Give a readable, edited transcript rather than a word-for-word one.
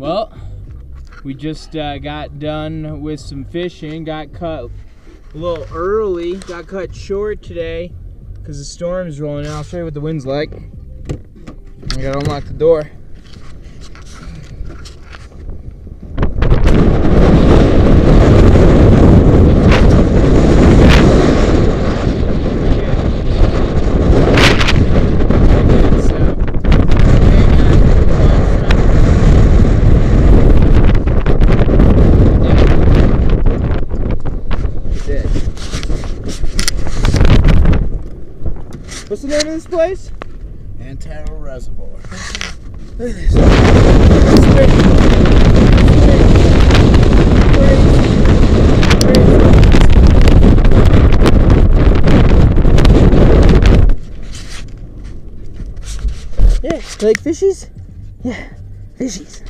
Well, we just got done with some fishing. Got cut a little early. Got cut short today because the storm's rolling in. I'll show you what the wind's like. I gotta unlock the door. What's the name of this place? Antero Reservoir. Look at this. Yeah, like fishies? Yeah, fishies.